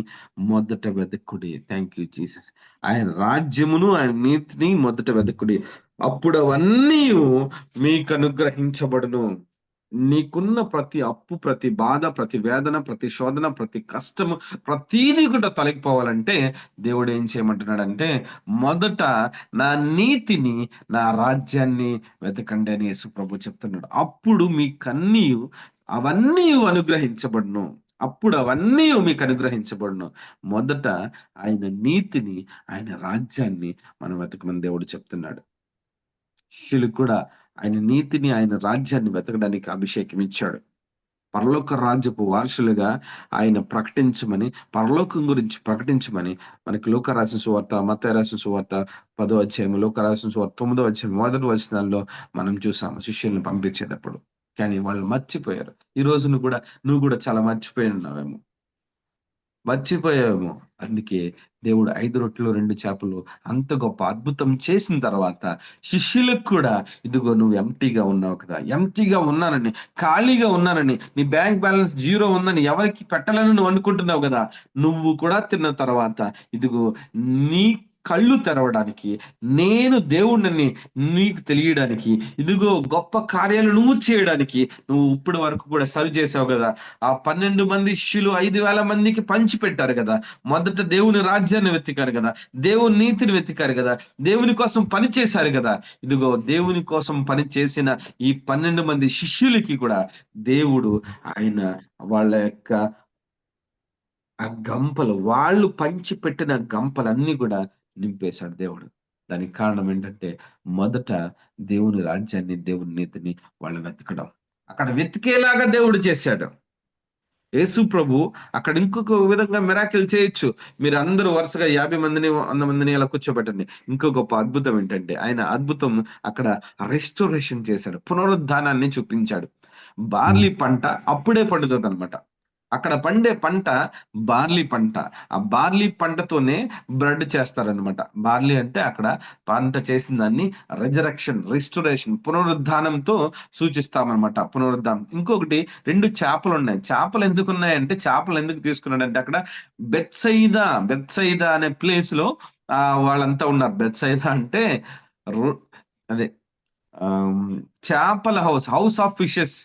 మొదట వెదకుడి. Thank you Jesus. ఆయన రాజ్యమును, ఆయన నీతిని మొదట వెదకుడి. అప్పుడవన్నీయు మీకనుగ్రహించబడును. నీకున్న ప్రతి అప్పు, ప్రతి బాధ, ప్రతి వేదన, ప్రతి శోధన, ప్రతి కష్టము, ప్రతీదీ కూడా తొలగిపోవాలంటే దేవుడేం చేయమంటున్నాడంటే, మొదట నా నీతిని, నా రాజ్యాన్ని వెతకండి అని యేసుప్రభు చెప్తున్నాడు. అప్పుడు మీకన్నీయు అవన్నీయు అనుగ్రహించబడును. అప్పుడు అవన్నీయు మీకు అనుగ్రహించబడును. మొదట ఆయన నీతిని, ఆయన రాజ్యాన్ని మనం వెతకమని దేవుడు చెప్తున్నాడు. శిష్యులకు కూడా ఆయన నీతిని, ఆయన రాజ్యాన్ని వెతకడానికి అభిషేకం ఇచ్చాడు. పరలోక రాజ్యపు వారసులుగా ఆయన ప్రకటించమని, పరలోకం గురించి ప్రకటించమని మనకి లూకా రాసిన సువార్త, మత్తయి రాసిన సువార్త 10వ అధ్యాయం, లూకా రాసిన సువార్త 9వ అధ్యాయం మొదటి వచనాల్లో మనం చూసాము శిష్యుల్ని పంపించేటప్పుడు. కానీ వాళ్ళు మర్చిపోయారు. ఈ రోజు నువ్వు కూడా చాలా మర్చిపోయి ఉన్నావేమో. మర్చిపోయావేమో. అందుకే దేవుడు 5 రొట్టెలు, 2 చేపలు అంత గొప్ప అద్భుతం చేసిన తర్వాత శిష్యులకు కూడా ఇదిగో నువ్వు ఎంప్టీగా ఉన్నావు కదా! ఎంప్టీగా ఉన్నానని, ఖాళీగా ఉన్నానని, నీ బ్యాంక్ బ్యాలెన్స్ జీరో ఉందని ఎవరికీ పెట్టాలని నువ్వు అనుకుంటున్నావు గదా! నువ్వు కూడా తిన్న తర్వాత ఇదిగో నీ కళ్ళు తెరవడానికి, నేను దేవుడినని నీకు తెలియడానికి, ఇదిగో గొప్ప కార్యాలు నువ్వు చేయడానికి నువ్వు ఇప్పటి వరకు కూడా సర్వ్ చేసావు గదా! ఆ 12 మంది శిష్యులు 5,000 మందికి పంచిపెట్టారు గదా! మొదట దేవుని రాజ్యాన్ని వెతికారు గదా! దేవుని నీతిని వెతికారు గదా! దేవుని కోసం పని చేశారు గదా! ఇదిగో దేవుని కోసం పని చేసిన ఈ 12 మంది శిష్యులకి కూడా దేవుడు ఆయన వాళ్ళ యొక్క ఆ గంపలు వాళ్ళు పంచిపెట్టిన గంపలన్నీ గూడా నింపేశాడు దేవుడు. దానికి కారణం ఏంటంటే, మొదట దేవుని రాజ్యాన్ని, దేవుని నీతిని వాళ్ళు వెతకడం. అక్కడ వెతికేలాగా దేవుడు చేశాడు. యేసు ప్రభు అక్కడ ఇంకొక విధంగా మిరాకిల్ చేయొచ్చు. మీరందరూ వరుసగా 50 మందిని, 100 మందిని అలా కూర్చోబెట్టండి. ఇంకో గొప్ప అద్భుతం ఏంటంటే, ఆయన అద్భుతం అక్కడ రెస్టోరేషన్ చేశాడు. పునరుద్ధానాన్ని చూపించాడు. హ్మ్. బార్లీ పంట అప్పుడే పండుతదనమాట. అక్కడ పండే పంట బార్లీ పంట. ఆ బార్లీ పంటతోనే బ్రెడ్ చేస్తారనమాట. బార్లీ అంటే అక్కడ పంట చేసిన దాన్ని రెస్టోరేషన్ పునరుద్ధానంతో సూచిస్తామనమాట. పునరుద్ధానం. ఇంకొకటి 2 చేపలున్నాయి. చేపలెందుకున్నాయంటే చేపలెందుకు తీసుకున్నాడంటే అక్కడ బెత్సయిదా అనే ప్లేస్‌లో వాళ్ళంతా ఉన్నారు. బెత్సయిదా అంటే రొ అదే ఆహ్, చేపల హౌస్ ఆఫ్ ఫిషెస్.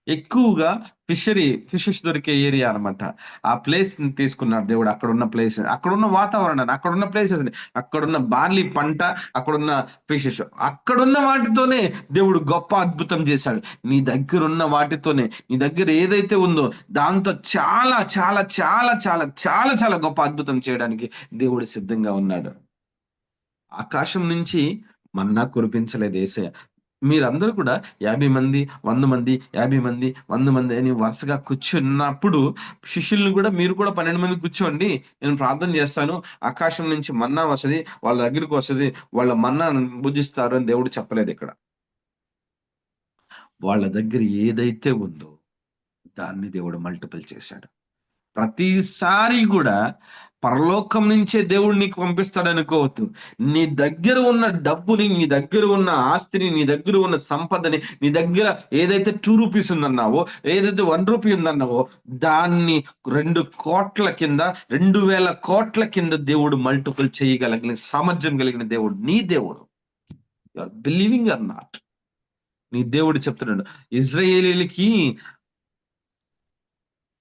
ఎక్కువగా ఫిషెస్ దొరికే ఏరియా అన్నమాట. ఆ ప్లేస్‌ని తీసుకున్నాడు దేవుడు. అక్కడున్న ప్లేస్, అక్కడున్న వాతావరణాన్ని, అక్కడున్న ప్లేసెస్‌ని, అక్కడున్న బార్లీ పంట, అక్కడున్న ఫిషెస్. అక్కడున్న వాటితోనే దేవుడు గొప్ప అద్భుతం చేశాడు. నీ దగ్గరున్న వాటితోనే, నీ దగ్గర ఏదైతే ఉందో దాంతో చాలా, చాలా, చాలా, చాలా, చాలా, చాలా గొప్ప అద్భుతం చేయడానికి దేవుడు సిద్ధంగా ఉన్నాడు. ఆకాశం నుంచి మన్నా కురిపించలేదు యేసయ్య. మీరందరూ కూడా 50 మంది, 100 మంది, 50 మంది, 100 మంది అని వరుసగా కూర్చున్నప్పుడు శిష్యుల్ని కూడా మీరు కూడా 12 మంది కూర్చోండి. నేను ప్రార్థన చేస్తాను. ఆకాశం నుంచి మన్నా వస్తది. వాళ్ళ దగ్గరికి వస్తది. వాళ్ళ మన్నాను భుజిస్తారు అని దేవుడు చెప్పలేదిక్కడ. వాళ్ళ దగ్గర ఏదైతే ఉందో దాన్ని దేవుడు మల్టిపుల్ చేశాడు. ప్రతిసారి గూడా పరలోకం నుంచే దేవుడు నీకు పంపిస్తాడనుకోవద్దు. నీ దగ్గర ఉన్న డబ్బుని, నీ దగ్గర ఉన్న ఆస్తిని, నీ దగ్గర ఉన్న సంపదని, నీ దగ్గర ఏదైతే రూ. 2 ఉందన్నావో, ఏదైతే రూ. 1 ఉందన్నావో, దాన్ని 2,00,00,000 కింద, 2,000,00,00,000 కింద దేవుడు మల్టిపుల్ చేయగలిగిన సామర్థ్యం కలిగిన దేవుడు. నీ దేవుడు. You are believing or not. నీ దేవుడు చెప్తున్నాడు. ఇశ్రాయేలీయులకి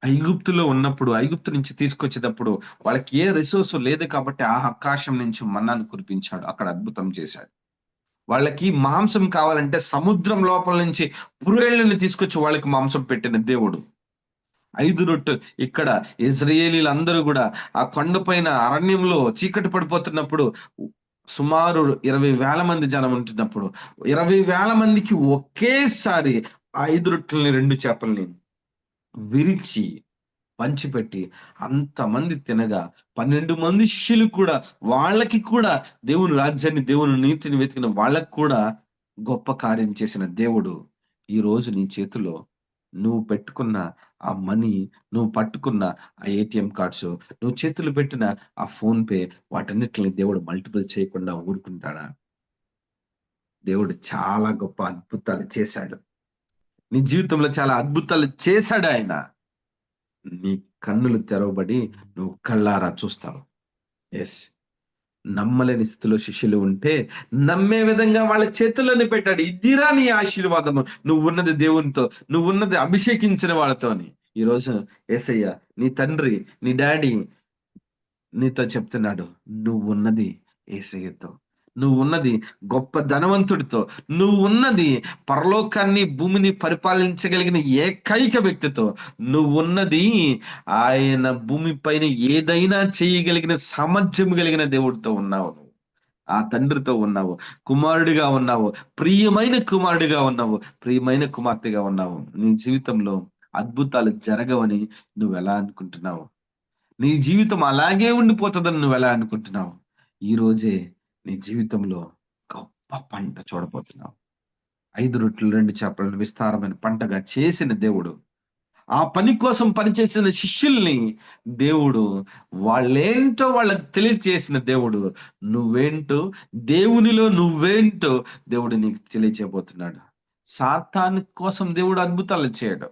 ఐగుప్తు నుంచి తీసుకొచ్చేటప్పుడు వాళ్ళకి ఏ రిసోర్స్ లేదు కాబట్టి ఆ ఆకాశం నుంచి మన్నాను కురిపించాడు. అక్కడ అద్భుతం చేశాడు. వాళ్ళకి మాంసం కావాలంటే సముద్రం లోపల నుంచి పుర్రెళ్ళని తీసుకొచ్చి వాళ్ళకి మాంసం పెట్టిన దేవుడు. 5 రొట్టెలు ఇక్కడ ఇశ్రాయేలీయులందరూ గూడా ఆ కొండ పైన అరణ్యంలో చీకటి పడిపోతున్నప్పుడు సుమారు 20,000 మంది జనం ఉంటున్నప్పుడు 20,000 మందికి ఒకేసారి 5 రొట్టెలని, 2 చేపల్ని విరిచి పంచిపెట్టి అంతమంది తినగా 12 మంది శిష్యులు కూడా వాళ్ళకి కూడా దేవుని రాజ్యాన్ని, దేవుని నీతిని వెతికిన వాళ్ళకి కూడా గొప్ప కార్యం చేసిన దేవుడు ఈరోజు నీ చేతిలో నువ్వు పెట్టుకున్న ఆ మనీ, నువ్వు పట్టుకున్న ఆ ఏటీఎం కార్డ్స్, నువ్వు చేతులు పెట్టిన ఆ ఫోన్‌పే వాటన్నిటిని దేవుడు మల్టిపుల్ చేయకుండా ఊరుకుంటాడా? దేవుడు చాలా గొప్ప అద్భుతాలు చేశాడు. నీ జీవితంలో చాలా అద్భుతాలు చేశాడాయన. నీ కన్నులు తెరవబడి నువ్వు కళ్ళారా చూస్తావు. యెస్. నమ్మలేని స్థితిలో శిష్యులు ఉంటే, నమ్మే విధంగా వాళ్ళ చేతుల్లోనే పెట్టాడు. ఇదిరా నీ ఆశీర్వాదము. నువ్వున్నది దేవునితో, నువ్వున్నది అభిషేకించిన వాళ్ళతోని. ఈరోజు యేసయ్య నీ తండ్రి, నీ డ్యాడీ నీతో చెప్తున్నాడు. నువ్వున్నది యేసయ్యతో. నువ్వున్నది గొప్ప ధనవంతుడితో. నువ్వున్నది పరలోకాన్ని, భూమిని పరిపాలించగలిగిన ఏకైక వ్యక్తితో. నువ్వున్నది ఆయన భూమి పైన ఏదైనా చేయగలిగిన సామర్థ్యం కలిగిన దేవుడితో ఉన్నావు నువ్వు. ఆ తండ్రితో ఉన్నావు. కుమారుడిగా ఉన్నావు. ప్రియమైన కుమారుడిగా ఉన్నావు. ప్రియమైన కుమార్తెగా ఉన్నావు. నీ జీవితంలో అద్భుతాలు జరగవని నువ్వెలా అనుకుంటున్నావు? నీ జీవితం అలాగే ఉండిపోతదని నువ్వెలా అనుకుంటున్నావు? ఈరోజే నీ జీవితంలో గొప్ప పంట చూడబోతున్నావు. 5 రొట్టెలు, 2 చేపలను విస్తారమైన పంటగా చేసిన దేవుడు ఆ పని కోసం పనిచేసిన శిష్యుల్ని దేవుడు వాళ్ళేంటో వాళ్ళకి తెలియచేసిన దేవుడు. నువ్వేంటో, దేవునిలో నువ్వేంటో దేవుడు నీకు తెలియచేయబోతున్నాడు. సాతాను కోసం దేవుడు అద్భుతాలు చేయడు.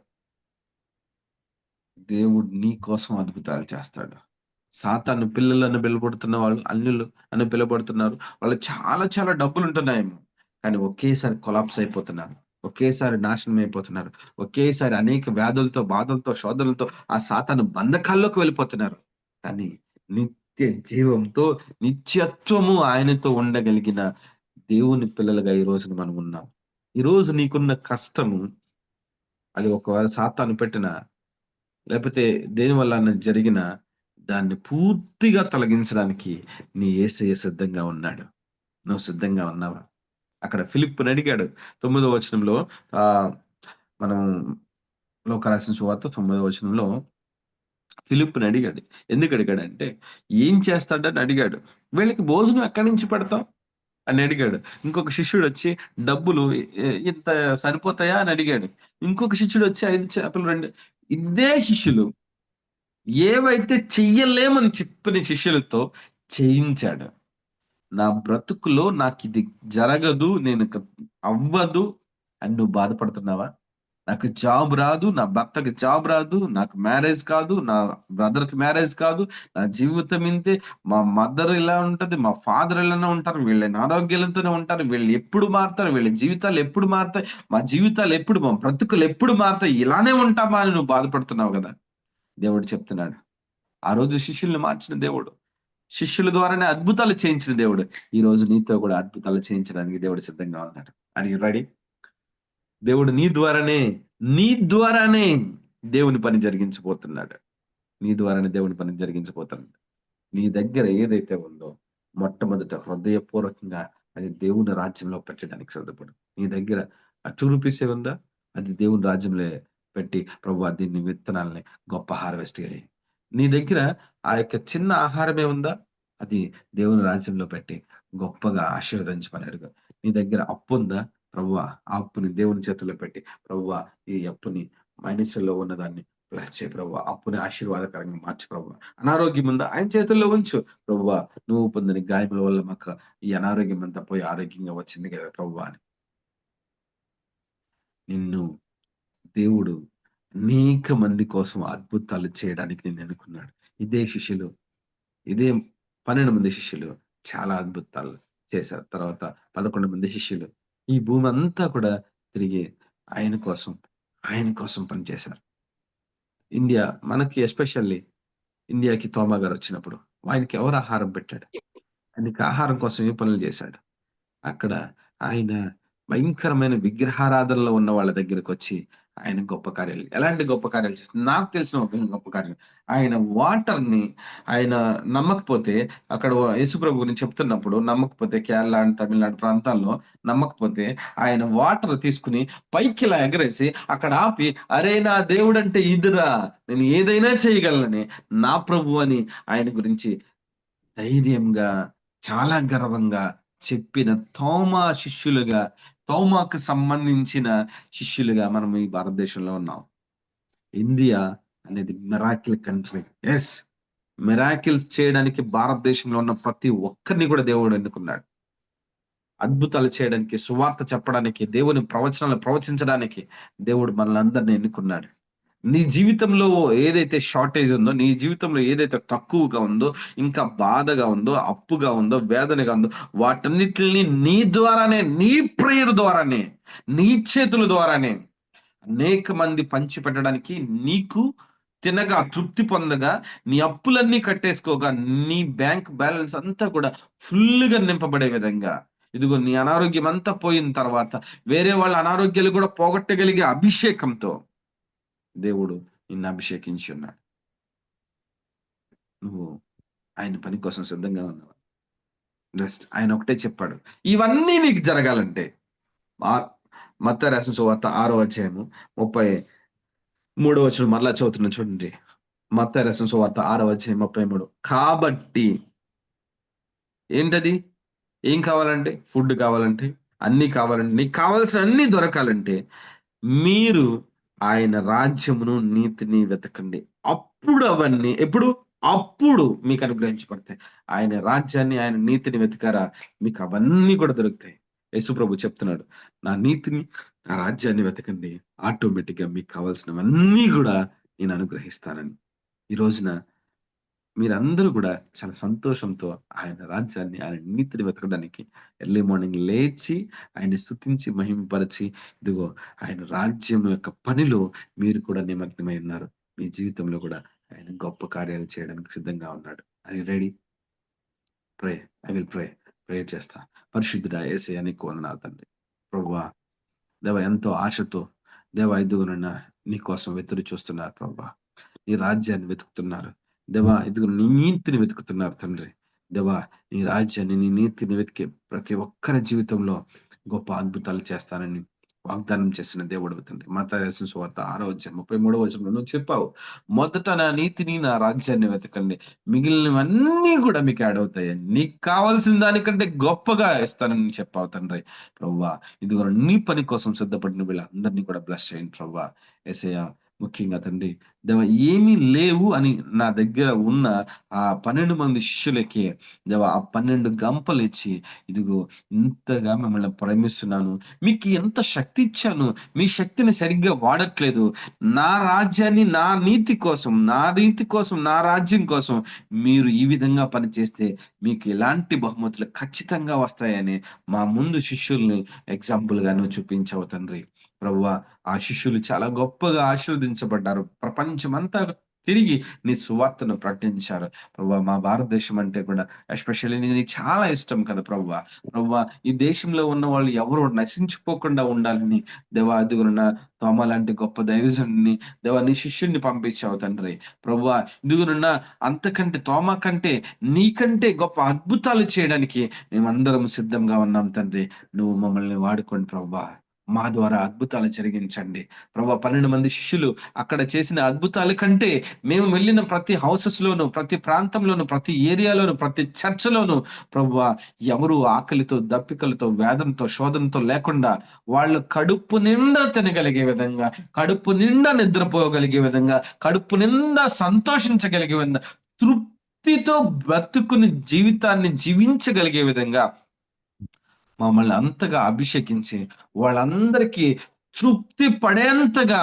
దేవుడు నీ కోసం అద్భుతాలు చేస్తాడు. సాతాను పిల్లలని పిలువబడుతున్న వాళ్ళు అన్యులు అని పిలువబడుతున్నారు. వాళ్ళకి చాలా చాలా డబ్బులుంటున్నాయేమో. కానీ ఒకేసారి కొలాప్స్ అయిపోతున్నారు. ఒకేసారి నాశనం అయిపోతున్నారు. ఒకేసారి అనేక వ్యాధులతో, బాధలతో, శోధనలతో ఆ సాతాను బంధకాల్లోకి వెళ్ళిపోతున్నారు. కానీ నిత్య జీవంతో, నిత్యత్వము ఆయనతో ఉండగలిగిన దేవుని పిల్లలుగా ఈ రోజున మనం ఉన్నాం. ఈరోజు నీకున్న కష్టము అది ఒకవేళ సాతాను పెట్టిన లేపోతే దేనివల్లన్నా జరిగినా, దాన్ని పూర్తిగా తొలగించడానికి నీ యేసయ్య సిద్ధంగా ఉన్నాడు. నువ్వు సిద్ధంగా ఉన్నావా? అక్కడ ఫిలిప్పునడిగాడు 9వ వచనంలో ఆహ్, మనం లూకా రాసిన సువార్త 9వ వచనంలో ఫిలిప్పునడిగాడు. ఎందుకడిగాడంటే, ఏం చేస్తాడని అడిగాడు. వీళ్ళకి భోజనం ఎక్కడి నుంచి పెడతాం? అని అడిగాడు. ఇంకొక శిష్యుడొచ్చి డబ్బులు ఇంత సరిపోతాయా? అని అడిగాడు. ఇంకొక శిష్యుడొచ్చి 5 చేపలు 2 ఇద్దే శిష్యులు ఏవైతే చెయ్యలేమని చెప్పిన శిష్యులతో చేయించాడు. నా బ్రతుకులో నాకిది జరగదు. అవ్వదు అని నువ్వు బాధపడుతున్నావా? నాకు జాబ్ రాదు. నా భర్తకి జాబ్ రాదు. నాకు మ్యారేజ్ కాదు. నా బ్రదర్‌కి మ్యారేజ్ కాదు. నా జీవితం ఇంతే. మా మదర్ ఇలా ఉంటది. మా ఫాదర్ ఇలానే ఉంటారు. వీళ్ళు అనారోగ్యాలతోనే ఉంటారు. వీళ్ళు ఎప్పుడు మారుతారు? వీళ్ళ జీవితాలు ఎప్పుడు మారుతాయి? మా బ్రతుకులు ఎప్పుడు మారుతాయి? ఇలానే ఉంటామా అని నువ్వు బాధపడుతున్నావు గదా! దేవుడు చెప్తున్నాడు. ఆ రోజు శిష్యుల్ని మార్చిన దేవుడు. శిష్యుల ద్వారానే అద్భుతాలు చేయించిన దేవుడు. ఈరోజు నీతో గూడా అద్భుతాలు చేయించడానికి దేవుడు సిద్ధంగా ఉన్నాడు. Are you ready? దేవుడు నీ ద్వారానే దేవుని పని జరిగించబోతున్నాడు. నీ ద్వారానే దేవుని పని జరిగించబోతున్నాడు. నీ దగ్గర ఏదైతే ఉందో మొట్టమొదట హృదయపూర్వకంగా అది దేవుని రాజ్యంలో పెట్టడానికి సిద్ధపడు. నీ దగ్గర ఆ రూ. ఉందా? అది దేవుని రాజ్యంలో పెట్టి ప్రభువా దీన్ని విత్తనాల్ని గొప్ప హార్వెస్ట్‌గా చెయి. నీ దగ్గర ఆ యొక్క చిన్న ఆహారమే ఉందా? అది దేవుని రాజ్యంలో పెట్టి గొప్పగా ఆశీర్వదించమని అడుగు. నీ దగ్గర అప్పుందా? ప్రభువా ఆ అప్పుని దేవుని చేతుల్లో పెట్టి ప్రభువా ఈ అప్పుని మైనస్‌లో ఉన్నదాన్ని బ్లెస్ చేయి ప్రభువా. అప్పుని ఆశీర్వాదకరంగా మార్చు ప్రభువా. అనారోగ్యం ఉందా? ఆయన చేతుల్లో ఉంచు. ప్రభువా నువ్వు పొందిన గాయముల వల్ల మాకు ఈ అనారోగ్యం అంతా పోయి ఆరోగ్యంగా వచ్చింది కదా ప్రభువా అని. నిన్ను దేవుడు అనేక మంది కోసం అద్భుతాలు చేయడానికి నిన్ను ఎన్నుకున్నాడు. ఇదే శిష్యులు, ఇదే 12 మంది శిష్యులు చాలా అద్భుతాలు చేశారు. తర్వాత 11 మంది శిష్యులు ఈ భూమి అంతా కూడా తిరిగి ఆయన కోసం, ఆయన కోసం పనిచేశారు. ఇండియా మనకి ఎస్పెషల్లీ ఇండియాకి తోమా గారొచ్చినప్పుడు ఆయనకి ఎవరు ఆహారం పెట్టాడు? ఆయనకి ఆహారం కోసం ఏ పనులు చేశాడు? అక్కడ ఆయన భయంకరమైన విగ్రహారాధనలో ఉన్న వాళ్ళ దగ్గరకొచ్చి ఆయన గొప్ప కార్యాలు ఎలాంటి గొప్ప కార్యాలు చేస్తారు? నాకు తెలిసిన ఒక గొప్ప కార్యం. ఆయన వాటర్‌ని ఆయన నమ్మకపోతే అక్కడ యేసుప్రభు గురించి చెప్తున్నప్పుడు నమ్మకపోతే కేరళ అండ్ తమిళనాడు ప్రాంతాల్లో నమ్మకపోతే ఆయన వాటర్ తీసుకొని పైకిలా ఎగరేసి అక్కడ ఆపి, "అరే! నా దేవుడంటే ఇదిరా! నేను ఏదైనా చేయగలనని" నా ప్రభు అని ఆయన గురించి ధైర్యంగా, చాలా గర్వంగా చెప్పిన తోమాకు సంబంధించిన శిష్యులుగా మనం ఈ భారతదేశంలో ఉన్నాం. ఇండియా అనేది మిరాకిల్ కంట్రీ. యెస్. మిరాకిల్స్ చేయడానికి భారతదేశంలో ఉన్న ప్రతి ఒక్కరిని కూడా దేవుడు ఎన్నుకున్నాడు. అద్భుతాలు చేయడానికి, సువార్త చెప్పడానికి, దేవుని ప్రవచనాలు ప్రవచించడానికి దేవుడు మనల్నందరిని ఎన్నుకున్నాడు. నీ జీవితంలో ఏదైతే షార్టేజ్ ఉందో, నీ జీవితంలో ఏదైతే తక్కువగా ఉందో, ఇంకా బాధగా ఉందో, అప్పుగా ఉందో, వేదనగా ఉందో, వాటన్నిటిని నీ ద్వారానే, నీ ప్రేయర్ ద్వారానే, నీ చేతుల ద్వారానే అనేక మంది పంచిపెట్టడానికి నీకు తినగా, తృప్తి పొందగా, నీ అప్పులన్నీ కట్టేసుకోగా, నీ బ్యాంక్ బ్యాలెన్స్ అంతా కూడా ఫుల్లుగా నింపబడే విధంగా, ఇదిగో నీ అనారోగ్యం అంతా పోయిన తర్వాత, వేరే వాళ్ళ అనారోగ్యాలు కూడా పోగొట్టగలిగే అభిషేకంతో దేవుడు నిన్ను అభిషేకించున్నాడు. నువ్వు ఆయన పని కోసం సిద్ధంగా ఉన్నావా? జస్ట్ ఆయన ఒకటే చెప్పాడు. ఇవన్నీ నీకు జరగాలంటే ఆహ్, మత్తయి రాసిన సువార్త 6వ అధ్యాయము 33వ వచనం మరలా చదువుతున్నాను చూడండి. మత్తయి రాసిన సువార్త 6వ అధ్యాయం 33. కాబట్టి ఏంటది? ఏం కావాలంటే? ఫుడ్ కావాలంటే, అన్నీ కావాలంటే, నీకు కావాల్సిన అన్నీ దొరకాలంటే మీరు ఆయన రాజ్యమును, నీతిని వెతకండి. అప్పుడు అవన్నీ అప్పుడు మీకు అనుగ్రహించబడతాయి. ఆయన రాజ్యాన్ని, ఆయన నీతిని వెతికారా మీకు అవన్నీ కూడా దొరుకుతాయి. యేసుప్రభు చెప్తున్నాడు. నా నీతిని, నా రాజ్యాన్ని వెతకండి. ఆటోమేటిక్‌గా మీకు కావాల్సినవన్నీ గూడా నేను అనుగ్రహిస్తానని. ఈ రోజున మీరందరూ గూడా చాలా సంతోషంతో ఆయన రాజ్యాన్ని, ఆయన నీతిని వెతకడానికి ఎర్లీ మార్నింగ్ లేచి, ఆయన్ని స్తుతించి, మహిమపరచి, ఇదిగో ఆయన రాజ్యం యొక్క పనిలో మీరు కూడా నిమగ్నమై ఉన్నారు. మీ జీవితంలో గూడా ఆయన గొప్ప కార్యాలు చేయడానికి సిద్ధంగా ఉన్నాడు. Are you ready? Pray. I will pray. Prayer చేస్తా. పరిశుద్ధుడా యేసయ్య నీకు వందనాలు తండ్రి. ప్రభువా, దేవా ఎంతో ఆశతో దేవా ఇదిగోనైనా నీ కోసం ఎదురు చూస్తున్నారు ప్రభువా. నీ రాజ్యాన్ని వెతుకుతున్నారు. దేవా ఇదిగో నీ నీతిని వెతుకుతున్నారు తండ్రి. దేవా నీ రాజ్యాన్ని, నీ నీతిని వెతికే ప్రతి ఒక్కరి జీవితంలో గొప్ప అద్భుతాలు చేస్తానని వాగ్దానం చేసిన దేవుడవు తండ్రి. మత్తయి రాసిన సువార్త 6వ అధ్యాయం 33వ వచనంలో నువ్వు చెప్పావు. మొదట నా నీతిని, నా రాజ్యాన్ని వెతకండి. మిగిలినవన్నీ గూడా మీకు యాడ్ అవుతాయని. నీకు కావాల్సిన దానికంటే గొప్పగా ఇస్తానని చెప్పావు తండ్రి. ప్రభువా ఇదిగో నీ పని కోసం సిద్ధపడిన వీళ్ళందరినీ కూడా బ్లెస్ చేయండి ప్రభువా. యేసయ్య ముఖ్యంగా తండ్రి దేవా ఏమీ లేవు అని నా దగ్గర ఉన్న ఆ 12 మంది శిష్యులకి దేవా ఆ 12 గంపలిచ్చి ఇదిగో ఇంతగా మిమ్మల్ని ప్రేమిస్తున్నాను. మీకు ఎంత శక్తి ఇచ్చాను. మీ శక్తిని సరిగ్గా వాడట్లేదు. నా రాజ్యాన్ని, నా రాజ్యం కోసం మీరు ఈ విధంగా పనిచేస్తే మీకు ఎలాంటి బహుమతులు ఖచ్చితంగా వస్తాయని మా ముందు శిష్యుల్ని ఎగ్జాంపుల్‌గా నువ్వు చూపించావు తండ్రి. ప్రభువా ఆ శిష్యులు చాలా గొప్పగా ఆశీర్వదించబడ్డారు. ప్రపంచమంతా తిరిగి నీ సువార్తను ప్రకటించారు. ప్రభువా మా భారతదేశం అంటే కూడా ఎస్పెషల్లీ నీకు చాలా ఇష్టం కదా ప్రభువా. ప్రభువా ఈ దేశంలో ఉన్న వాళ్ళు ఎవరు నశించిపోకుండా ఉండాలని దేవా ఇదిగోనైనా తోమా లాంటి గొప్ప దైవజనుడిని దేవా నీ శిష్యుడిని పంపించావు తండ్రి. ప్రభువా ఇదిగోనైనా అంతకంటే తోమా కంటే నీకంటే గొప్ప అద్భుతాలు చేయడానికి మేమందరం సిద్ధంగా ఉన్నాం తండ్రి. నువ్వు మమ్మల్ని వాడుకోండి ప్రభువా. మా ద్వారా అద్భుతాలు జరిగించండి. ప్రభువా 12 మంది శిష్యులు అక్కడ చేసిన అద్భుతాల కంటే మేము వెళ్ళిన ప్రతి హౌసెస్‌లోను, ప్రతి ప్రాంతంలోను, ప్రతి ఏరియాలోను, ప్రతి చర్చ్‌లోను ప్రభువా ఎవరు ఆకలితో, దప్పికలతో, వేదనతో, శోధనతో లేకుండా వాళ్ళు కడుపు నిండా తినగలిగే విధంగా, కడుపు నిండా నిద్రపోగలిగే విధంగా, కడుపు నిండా సంతోషించగలిగే విధంగా, తృప్తితో బ్రతుకుని జీవితాన్ని జీవించగలిగే విధంగా మమ్మల్ని అంతగా అభిషేకించి, వాళ్ళందరికీ తృప్తి పడేంతగా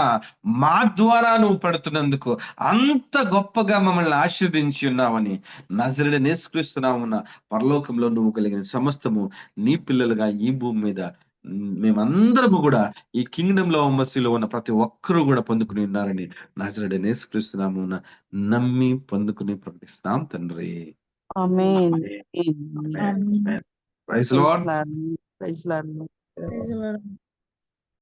మా ద్వారా నువ్వు పెడుతున్నందుకు అంత గొప్పగా మమ్మల్ని ఆశీర్వదించి ఉన్నావని నజరేయుడైన యేసుక్రీస్తు నామమున పరలోకంలో నువ్వు కలిగిన సమస్తము నీ పిల్లలుగా ఈ భూమి మీద మేమందరము గూడా ఈ కింగ్‌డమ్‌లో ఎంబసీలో ఉన్న ప్రతి ఒక్కరు గూడా పొందుకొని ఉన్నారని నజరేయుడైన యేసుక్రీస్తు నామమున నమ్మి పొందుకొని ప్రకటిస్తున్నాం తండ్రి. ఆమేన్. ఆమేన్. ఆమేన్. ఆమేన్. Praise praise lord. Lord. Praise lord. Praise lord.